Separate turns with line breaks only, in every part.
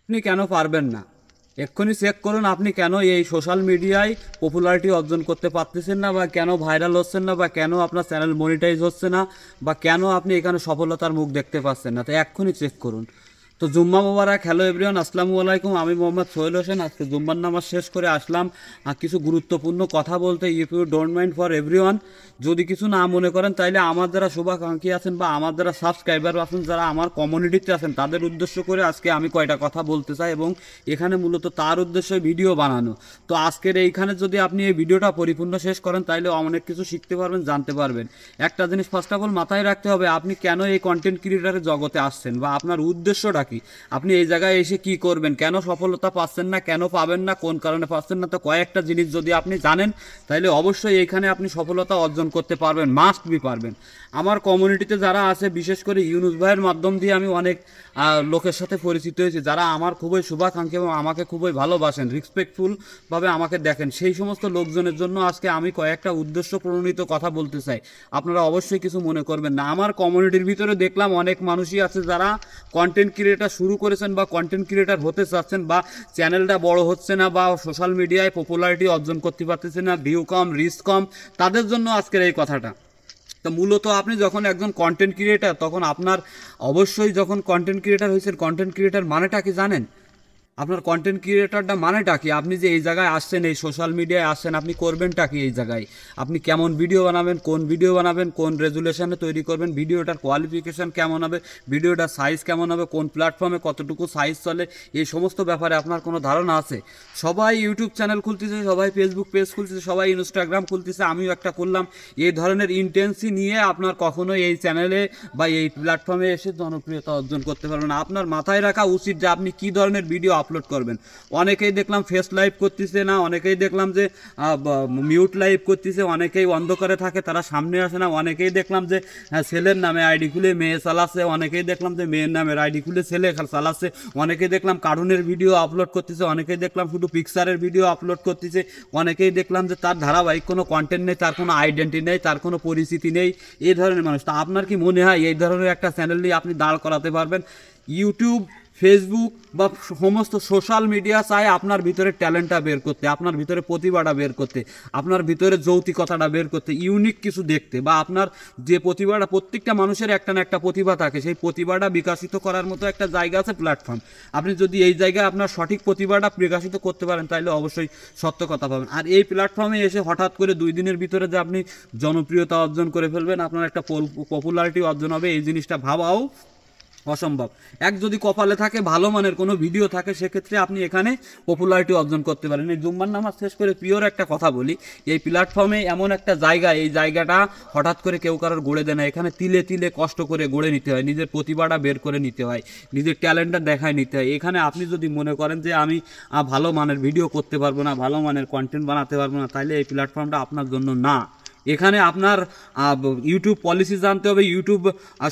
আপনি কেন পারবেন না? এক্ষুনি চেক করুন আপনি কেন এই সোশ্যাল মিডিয়ায় পপুলারিটি অর্জন করতে পারতেছেন না, বা কেন ভাইরাল হচ্ছেন না, বা কেন আপনার চ্যানেল মনিটাইজ হচ্ছে না, বা কেন আপনি এখানে সফলতার মুখ দেখতে পাচ্ছেন না। তো এক্ষুনি চেক করুন। তো জুম্মা মোবারক। হ্যালো এভরিওয়ান, আসসালামু আলাইকুম। আমি মোহাম্মদ সোহেল হোসেন। আজকে জুম্মার নামাজ শেষ করে আসলাম আর কিছু গুরুত্বপূর্ণ কথা বলতে। If you don't mind for everyone, যদি কিছু না মনে করেন, তাইলে আমার যারা শুভাকাঙ্ক্ষী আছেন বা আমার যারা সাবস্ক্রাইবার আছেন, যারা আমার কমিউনিটিতে আছেন, তাদের উদ্দেশ্য করে আজকে আমি কয়টা কথা বলতে চাই, এবং এখানে মূলত তার উদ্দেশ্যে ভিডিও বানানো। তো আজকের এইখানে যদি আপনি এই ভিডিওটা পরিপূর্ণ শেষ করেন, তাইলে অনেক কিছু শিখতে পারবেন, জানতে পারবেন। একটা জিনিস ফার্স্ট অফ অল মাথায় রাখতে হবে, আপনি কেন এই কন্টেন্ট ক্রিয়েটারের জগতে আসছেন, বা আপনার উদ্দেশ্যটা কি, আপনি এই জায়গায় এসে কি করবেন, কেন সফলতা পাচ্ছেন না, কেন পাবেন না, কোন কারণে পাচ্ছেন না। তো কয়েকটা জিনিস যদি আপনি জানেন, তাহলে অবশ্যই এইখানে আপনি সফলতা অর্জন করতে পারবেন, মাস্ট বি পারবেন। আমার কমিউনিটিতে যারা আছে, বিশেষ করে ইউনুস ভাইয়ের মাধ্যম দিয়ে আমি অনেক লোকের সাথে পরিচিত হয়েছি, যারা আমার খুবই শুভাকাঙ্ক্ষী এবং আমাকে খুবই ভালোবাসেন, রেসপেক্টফুলভাবে আমাকে দেখেন। সেই সমস্ত লোকজনের জন্য আজকে আমি কয়েকটা উদ্দেশ্য প্রণোদিত কথা বলতে চাই। আপনারা অবশ্যই কিছু মনে করবেন না। আমার কমিউনিটির ভিতরে দেখলাম অনেক মানুষই আছে যারা কন্টেন্ট ক্রিয়েটার শুরু করেছেন, বা কন্টেন্ট ক্রিয়েটার হতে চাচ্ছেন, বা চ্যানেলটা বড় হচ্ছে না, বা সোশ্যাল মিডিয়ায় পপুলারিটি অর্জন করতে পারতেছে না, ভিউ কম, রিচ কম, তাদের জন্য আজকের এই কথাটা। তো মূলত আপনি যখন একজন কন্টেন্ট ক্রিয়েটার, তখন আপনার অবশ্যই, যখন কন্টেন্ট ক্রিয়েটার হয়েছেন, কন্টেন্ট ক্রিয়েটার মানেটা কি জানেন? আপনার কন্টেন্ট ক্রিয়েটারটা মানেটা কি? আপনি যে এই জায়গায় আসছেন, এই সোশ্যাল মিডিয়ায় আসছেন, আপনি করবেনটা কি এই জায়গায়? আপনি কেমন ভিডিও বানাবেন, কোন ভিডিও বানাবেন, কোন রেজুলেশনে তৈরি করবেন, ভিডিওটার কোয়ালিফিকেশন কেমন হবে, ভিডিওটার সাইজ কেমন হবে, কোন প্ল্যাটফর্মে কতটুকু সাইজ চলে, এই সমস্ত ব্যাপারে আপনার কোনো ধারণা আছে? সবাই ইউটিউব চ্যানেল খুলতেছে, সবাই ফেসবুক পেজ খুলতেছে, সবাই ইনস্টাগ্রাম খুলতেছে, আমিও একটা করলাম। এই ধরনের ইন্টেন্সি নিয়ে আপনার কখনোই এই চ্যানেলে বা এই প্ল্যাটফর্মে এসে জনপ্রিয়তা অর্জন করতে পারবেন না। আপনার মাথায় রাখা উচিত যে আপনি কী ধরনের ভিডিও আপলোড করবেন। অনেকেই দেখলাম ফেস লাইভ করতেছে না, অনেকেই দেখলাম যে মিউট লাইভ করতেছে, অনেকেই অন্ধকারে থাকে, তারা সামনে আসে না। অনেকেই দেখলাম যে ছেলের নামে আইডি খুলে মেয়ে চালাচ্ছে, অনেকেই দেখলাম যে মেয়ের নামের আইডি খুলে ছেলে চালাচ্ছে, অনেকেই দেখলাম কার্টুনের ভিডিও আপলোড করতেছে, অনেকেই দেখলাম শুধু পিকচারের ভিডিও আপলোড করতেছে, অনেকেই দেখলাম যে তার ধারাবাহিক কোনো কন্টেন্ট নেই, তার কোনো আইডেন্টি নেই, তার কোনো পরিচিতি নেই, এই ধরনের মানুষ। তা আপনার কি মনে হয় এই ধরনের একটা চ্যানেল নিয়ে আপনি দাঁড় করাতে পারবেন? ইউটিউব, ফেসবুক বা সমস্ত সোশ্যাল মিডিয়া চায় আপনার ভিতরে ট্যালেন্টটা বের করতে, আপনার ভিতরে প্রতিভাটা বের করতে, আপনার ভিতরে যৌতিকতাটা বের করতে, ইউনিক কিছু দেখতে, বা আপনার যে প্রতিভাটা, প্রত্যেকটা মানুষের একটা না একটা প্রতিভা থাকে, সেই প্রতিভাটা বিকাশিত করার মতো একটা জায়গা আছে, প্ল্যাটফর্ম। আপনি যদি এই জায়গায় আপনার সঠিক প্রতিভাটা বিকাশিত করতে পারেন, তাহলে অবশ্যই সত্য কথা পাবেন। আর এই প্ল্যাটফর্মে এসে হঠাৎ করে 2 দিনের ভিতরে যে আপনি জনপ্রিয়তা অর্জন করে ফেলবেন, আপনার একটা পপুলারিটি অর্জন হবে, এই জিনিসটা ভাবাও অসম্ভব। যদি কপালে থাকে, ভালো মানের কোনো ভিডিও থাকে, সেক্ষেত্রে আপনি এখানে পপুলারিটি অর্জন করতে পারেন। এই জুম্মার নামাজ শেষ করে পিওর একটা কথা বলি, এই প্ল্যাটফর্মে এমন একটা জায়গা, এই জায়গাটা হঠাৎ করে কেউ কারোর গড়ে দেয় না। এখানে তিলে তিলে কষ্ট করে গড়ে নিতে হয়, নিজের প্রতিভাটা বের করে নিতে হয়, নিজের ট্যালেন্টটা দেখায় নিতে হয়। এখানে আপনি যদি মনে করেন যে আমি ভালো মানের ভিডিও করতে পারবো না, ভালো মানের কন্টেন্ট বানাতে পারবো না, তাহলে এই প্ল্যাটফর্মটা আপনার জন্য না। এখানে আপনার ইউটিউব পলিসি জানতে হবে, ইউটিউব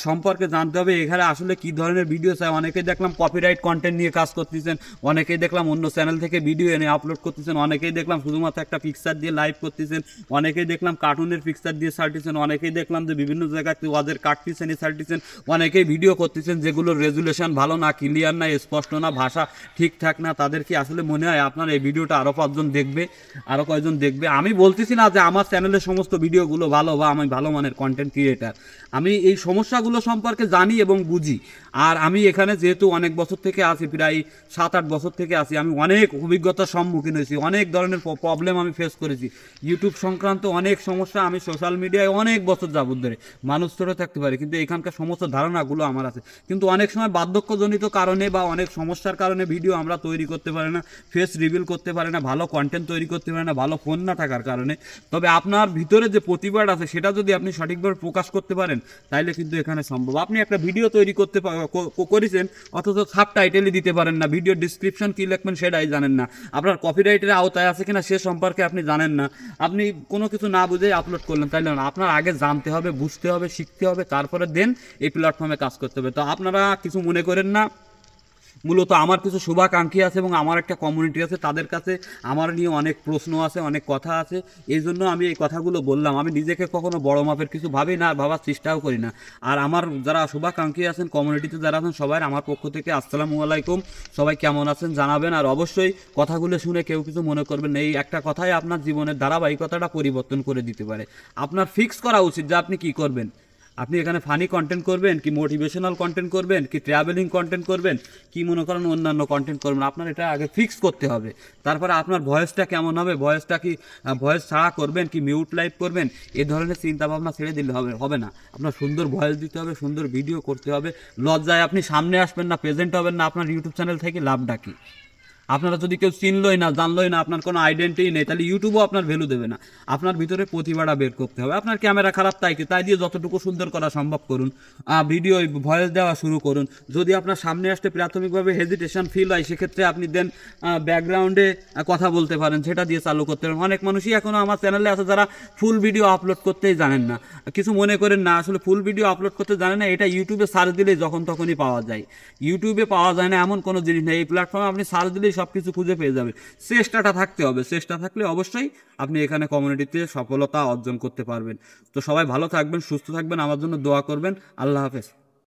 সম্পর্কে জানতে হবে, এখানে আসলে কী ধরনের ভিডিও চাই। অনেকেই দেখলাম কপিরাইট কন্টেন্ট নিয়ে কাজ করতেছেন, অনেকেই দেখলাম অন্য চ্যানেল থেকে ভিডিও এনে আপলোড করতেছেন, অনেকেই দেখলাম শুধুমাত্র একটা পিকচার দিয়ে লাইভ করতেছেন, অনেকেই দেখলাম কার্টুনের পিকচার দিয়ে ছাড়তেছেন, অনেকেই দেখলাম যে বিভিন্ন জায়গায় ওদের কাটতেছেন, ছাড়তেছেন, অনেকেই ভিডিও করতেছেন যেগুলোর রেজুলেশন ভালো না, ক্লিয়ার না, স্পষ্ট না, ভাষা ঠিকঠাক না। তাদের কি আসলে মনে হয় আপনার এই ভিডিওটা আরও 5 জন দেখবে, আরও কয়েকজন দেখবে? আমি বলতেছি না যে আমার চ্যানেলের সমস্ত ভিডিওগুলো ভালো বা আমি ভালো মানের কন্টেন্ট ক্রিয়েটার, আমি এই সমস্যাগুলো সম্পর্কে জানি এবং বুঝি। আর আমি এখানে যেহেতু অনেক বছর থেকে আছি, প্রায় 7-8 বছর থেকে আছি, আমি অনেক অভিজ্ঞতার সম্মুখীন হয়েছি, অনেক ধরনের প্রবলেম আমি ফেস করেছি। ইউটিউব সংক্রান্ত অনেক সমস্যা আমি সোশ্যাল মিডিয়ায় অনেক বছর যাবত ধরে মানুষ ছোটো থাকতে পারি, কিন্তু এখানকার সমস্ত ধারণাগুলো আমার আছে। কিন্তু অনেক সময় বার্ধক্যজনিত কারণে বা অনেক সমস্যার কারণে ভিডিও আমরা তৈরি করতে পারি না, ফেস রিভিল করতে পারি না, ভালো কন্টেন্ট তৈরি করতে পারি না, ভালো ফোন না থাকার কারণে। তবে আপনার ভিতরে যে প্রতিভাটা আছে, সেটা যদি আপনি সঠিকভাবে প্রকাশ করতে পারেন, তাইলে কিন্তু এখানে সম্ভব। আপনি একটা ভিডিও তৈরি করেছেন, অথচ সাবটাইটেলই দিতে পারেন না, ভিডিও ডিসক্রিপশন কী লিখবেন সেটাই জানেন না, আপনার কপিরাইটের আওতায় আছে কিনা সে সম্পর্কে আপনি জানেন না, আপনি কোনো কিছু না বুঝেই আপলোড করলেন, তাইলে না। আপনার আগে জানতে হবে, বুঝতে হবে, শিখতে হবে, তারপরে দেন এই প্ল্যাটফর্মে কাজ করতে হবে। তো আপনারা কিছু মনে করেন না, মূলত আমার কিছু শুভাকাঙ্ক্ষী আছে এবং আমার একটা কমিউনিটি আছে, তাদের কাছে আমার নিয়ে অনেক প্রশ্ন আছে, অনেক কথা আছে। এই জন্য আমি এই কথাগুলো বললাম। আমি নিজেকে কখনো বড় মাপের কিছু ভাবি না, ভাবার চেষ্টাও করি না। আর আমার যারা শুভাকাঙ্ক্ষী আছেন, কমিউনিটিতে যারা আছেন, সবাই আমার পক্ষ থেকে আসসালামু আলাইকুম। সবাই কেমন আছেন জানাবেন। আর অবশ্যই কথাগুলো শুনে কেউ কিছু মনে করবেন না। এই একটা কথাই আপনার জীবনের ধারাবাহিকতাটা পরিবর্তন করে দিতে পারে। আপনার ফিক্স করা উচিত যে আপনি কি করবেন। আপনি এখানে ফানি কন্টেন্ট করবেন, কি মোটিভেশনাল কন্টেন্ট করবেন, কি ট্রাভেলিং কন্টেন্ট করবেন, কি মনে করেন অন্যান্য কন্টেন্ট করবেন, আপনার এটা আগে ফিক্স করতে হবে। তারপরে আপনার ভয়েসটা কেমন হবে, ভয়েসটা কি ভয়েস ছাড়া করবেন, কি মিউট লাইভ করবেন, এই ধরনের চিন্তা ভাবনা ছেড়ে দিলে হবে না। আপনার সুন্দর ভয়েস দিতে হবে, সুন্দর ভিডিও করতে হবে। লজ্জায় আপনি সামনে আসবেন না, প্রেজেন্ট হবেন না, আপনার ইউটিউব চ্যানেল থেকে লাভটা কি? আপনারা যদি কেউ চিনলই না, জানলই না, আপনার কোনো আইডেন্টিটি নেই, তাহলে ইউটিউবও আপনার ভ্যালু দেবে না। আপনার ভিতরে প্রতিভাটা বের করতে হবে। আপনার ক্যামেরা খারাপ তাই দিয়ে যতটুকু সুন্দর করা সম্ভব করুন, ভিডিও ভয়েস দেওয়া শুরু করুন। যদি আপনার সামনে আসতে প্রাথমিকভাবে হেজিটেশন ফিল হয়, সেক্ষেত্রে আপনি দেন ব্যাকগ্রাউন্ডে কথা বলতে পারেন, সেটা দিয়ে চালু করতে পারেন। অনেক মানুষই এখনও আমার চ্যানেলে আছে যারা ফুল ভিডিও আপলোড করতেই জানেন না। কিছু মনে করেন না, আসলে ফুল ভিডিও আপলোড করতে জানেন না, এটা ইউটিউবে সার্চ দিলেই যখন তখনই পাওয়া যায়। ইউটিউবে পাওয়া যায় না এমন কোনো জিনিস নেই। এই প্ল্যাটফর্মে আপনি সার্চ দিলেই সব কিছু খুঁজে পেয়ে যাবে। চেষ্টাটা থাকতে হবে, চেষ্টা থাকলে অবশ্যই আপনি এখানে কমিউনিটিতে সফলতা অর্জন করতে পারবেন। তো সবাই ভালো থাকবেন, সুস্থ থাকবেন, আমার জন্য দোয়া করবেন। আল্লাহ হাফেজ।